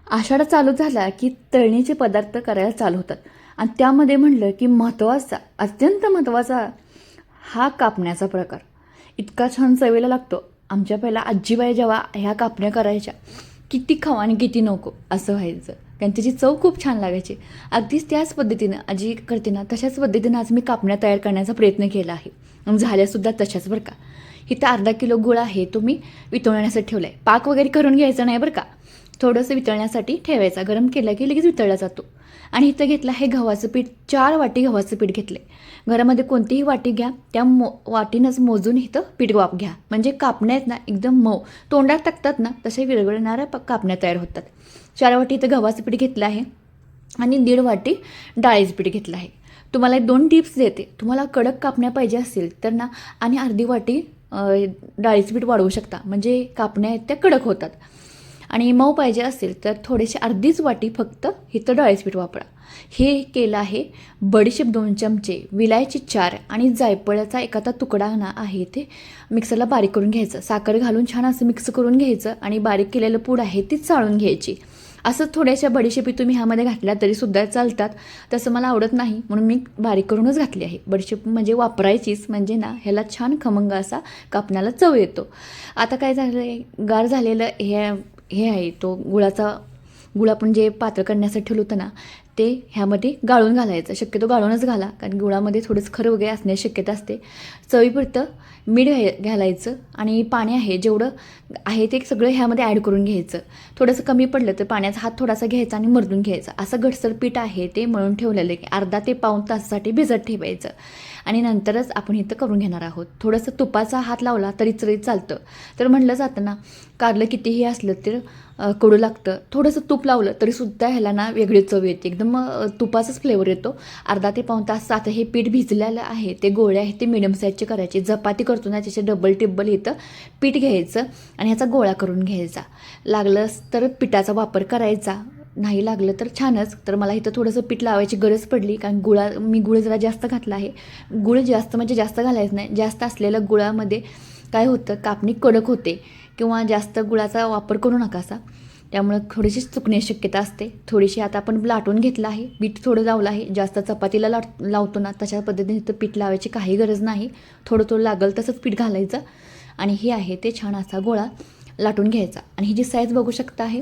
आषाढ चालू झाला की तळणीचे पदार्थ करायला चालू होतात आणि त्यामध्ये म्हणलं की महत्त्वाचा, अत्यंत महत्त्वाचा हा कापण्याचा प्रकार इतका छान चवीला लागतो. आमच्या पहिला आजीबाई जेव्हा ह्या कापण्या करायच्या, किती खाऊ आणि किती नको असं व्हायचं. कारण त्याची चव खूप छान लागायची. अगदीच त्याच पद्धतीनं आजी करते ना तशाच पद्धतीनं आज मी कापण्या तयार करण्याचा प्रयत्न केला आहे. आणि झाल्यासुद्धा तशाच बरं का. इथं अर्धा किलो गुळ आहे, तो मी वितळण्यासाठी ठेवला आहे. पाक वगैरे करून घ्यायचा नाही बरं का, थोडंसं वितळण्यासाठी ठेवायचा. गरम केला की लगेच वितळला जातो. आणि इथं घेतलं आहे गव्हाचं पीठ, 4 वाटी गव्हाचं पीठ घेतलं आहे. घरामध्ये कोणतीही वाटी घ्या, त्या वाटीनंच मोजून इथं पीठ घ्या. म्हणजे कापण्या आहेत ना एकदम मऊ, तोंडात टाकतात ना तसे विरघळणाऱ्या कापण्या तयार होतात. 4 वाटी इथं गव्हाचं पीठ घेतलं आहे आणि 1.5 वाटी डाळीचं पीठ घेतलं आहे. तुम्हाला 2 टिप्स देते. तुम्हाला कडक कापण्या पाहिजे असतील तर ना आणि अर्धी वाटी डाळीचं पीठ वाढवू शकता, म्हणजे कापण्या आहेत त्या कडक होतात. आणि मऊ पाहिजे असेल तर थोडेसे अर्धीच वाटी फक्त इथं डाळीचं पीठ वापरा. हे केलं आहे. बडीशेप 2 चमचे, विलायची 4 आणि जायफळाचा एखादा तुकडा ना आहे ते मिक्सरला बारीक करून घ्यायचं. साखर घालून छान असं मिक्स करून घ्यायचं आणि बारीक केलेलं पूड आहे ती चाळून घ्यायची. असं थोड्याशा बडीशेपी तुम्ही ह्यामध्ये घातल्या तरीसुद्धा चालतात. तसं मला आवडत नाही म्हणून मी बारीक करूनच घातली आहे. बडीशेप म्हणजे वापरायचीच, म्हणजे ना ह्याला छान खमंग असा कापण्याला चव येतो. आता काय झालं आहे, गार झालेलं हे आहे तो गुळ आपण जे पातळ करण्यासाठी ठेवलं होतं ना ते ह्यामध्ये गाळून घालायचं. शक्यतो गाळूनच घाला, कारण गुळामध्ये थोडंसं खरं वगैरे असण्याची शक्यता असते. चवीपुरतं मीठ घालायचं आणि पाणी आहे जेवढं आहे ते सगळं ह्यामध्ये ॲड करून घ्यायचं. थोडंसं कमी पडलं तर पाण्याचा हात थोडासा घ्यायचा आणि मर्दून घ्यायचा. असं घटसर पीठ आहे ते मळून ठेवलेलं आहे. अर्धा ते पाऊण तासासाठी भिजत ठेवायचं आणि नंतरच आपण इथं करून घेणार आहोत. थोडंसं तुपाचा हात लावला तरी चालतं. तर म्हटलं जातं ना, कारलं कितीही असलं तर कडू लागतं. थोडंसं तूप लावलं तरीसुद्धा ह्याला ना वेगळी चव येते, एकदम तुपाचाच फ्लेवर येतो. अर्धा ते पाऊण तास आता हे पीठ भिजलेलं आहे. ते गोळे आहेत ते मिडियम साईजचे करायचे. चपाती करतो ना त्याचे डबल टिब्बल इथं पीठ घ्यायचं आणि ह्याचा गोळा करून घ्यायचा. लागलंच तर पिठाचा वापर करायचा, नाही लागलं तर छानच. तर मला इथं थोडंसं पीठ लावायची गरज पडली, कारण मी गुळ जरा जास्त घातला आहे. गुळ जास्त म्हणजे जास्त घालायचं नाही. जास्त असलेल्या गुळामध्ये काय होतं, कापणी कडक होते किंवा जास्त गुळाचा वापर करू नका असा. त्यामुळं थोडीशी चुकण्याची शक्यता असते. थोडीशी आता आपण लाटून घेतलं आहे, पीठ थोडं लावलं आहे. जास्त चपातीला लावतो ना तशा पद्धतीने इथं पीठ लावायची काही गरज नाही. थोडं लागल तसंच पीठ घालायचं आणि हे आहे ते छान असा गोळा लाटून घ्यायचा. आणि ही जी साईज बघू शकता आहे,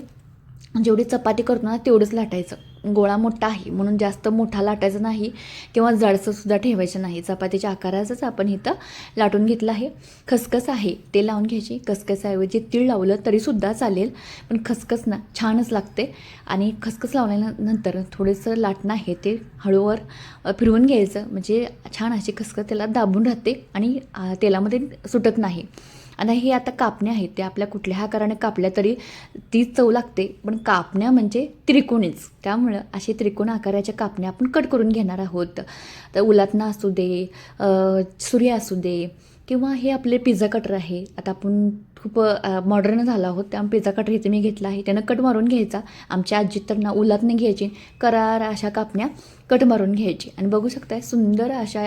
जेवढी चपाती करतो ना तेवढंच लाटायचं. गोळा मोठा आहे म्हणून जास्त मोठा लाटायचा नाही किंवा जाडसंसुद्धा ठेवायचं नाही. चपातीच्या आकाराचंच आपण इथं लाटून घेतलं आहे. खसखस आहे ते लावून घ्यायची. खसखसऐवजी तीळ लावलं तरीसुद्धा चालेल, पण खसखस ना छानच लागते. आणि खसखस लावल्यानंतर थोडंसं लाटणं आहे ते हळूवर फिरवून घ्यायचं, म्हणजे छान अशी खसखस त्याला दाबून राहते आणि तेलामध्ये सुटत नाही. आणि हे आता कापण्या आहेत त्या आपल्या कुठल्या आकाराने कापल्या तरी तीच चव लागते, पण कापण्या म्हणजे त्रिकोणीच. त्यामुळं असे त्रिकोण आकाराच्या कापण्या आपण कट करून घेणार आहोत. तर उलातनं असू दे, सूर्य असू दे, किंवा हे आपले पिझ्झा कटर आहे. आता आपण खूप मॉडर्न झालो आहोत, त्यामुळे पिझ्झा कटर इथे मी घेतला आहे. त्यानं कट मारून घ्यायचा. आमच्या आजी तर ना उलातनं घ्यायची, करार अशा कापण्या कट मारून घ्यायची. आणि बघू शकताय सुंदर अशा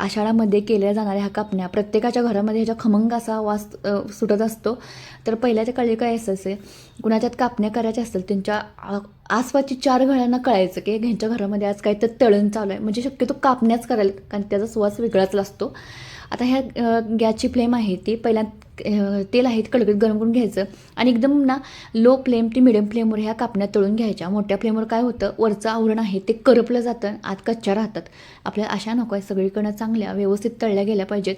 आषाढामध्ये केल्या जाणाऱ्या ह्या कापण्या प्रत्येकाच्या घरामध्ये ह्याच्या खमंग असा वास सुटत असतो. तर पहिल्याच्या काळी काय असायचं, कुणाच्यात कापण्या करायच्या असतील त्यांच्या आसपासची 4 घरांना कळायचं की ह्यांच्या घरामध्ये आज काय तर तळण चालू आहे, म्हणजे शक्यतो कापण्याच करायला, कारण त्याचा सुवास वेगळाच असतो. आता ह्या गॅसची फ्लेम आहे ती पहिल्या तेल आहे कडकडीत गरम करून घ्यायचं आणि एकदम ना लो फ्लेम ते मिडियम फ्लेमवर ह्या कापण्या तळून घ्यायच्या. मोठ्या फ्लेमवर काय होतं, वरचं आवरण आहे ते करपलं जातं, आत कच्च्या राहतात. आपल्या अशा नको आहे, सगळीकडनं चांगल्या व्यवस्थित तळल्या गेल्या पाहिजेत.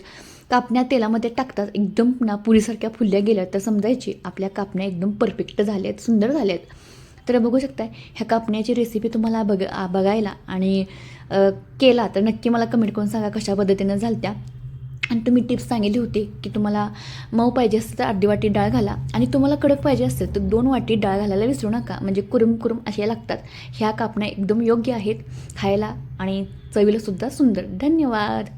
कापण्या तेलामध्ये टाकतात, एकदम ना पुरीसारख्या फुलल्या गेल्या तर समजायची आपल्या कापण्या एकदम परफेक्ट झाल्या आहेत, सुंदर झाल्या आहेत. तर बघू शकताय ह्या कापण्याची रेसिपी तुम्हाला बघायला आणि केला तर नक्की मला कमेंट करून सांगा कशा पद्धतीनं झाल्या. आणि तुम्ही टिप्स सांगितली होती की तुम्हाला मऊ पाहिजे असेल तर अर्धी वाटी डाळ घाला आणि तुम्हाला कडक पाहिजे असेल तर 2 वाटी डाळ घालायला विसरू नका, म्हणजे कुरुम अशा लागतात. ह्या कापण्या एकदम योग्य आहेत खायला आणि चवीलासुद्धा सुंदर. धन्यवाद.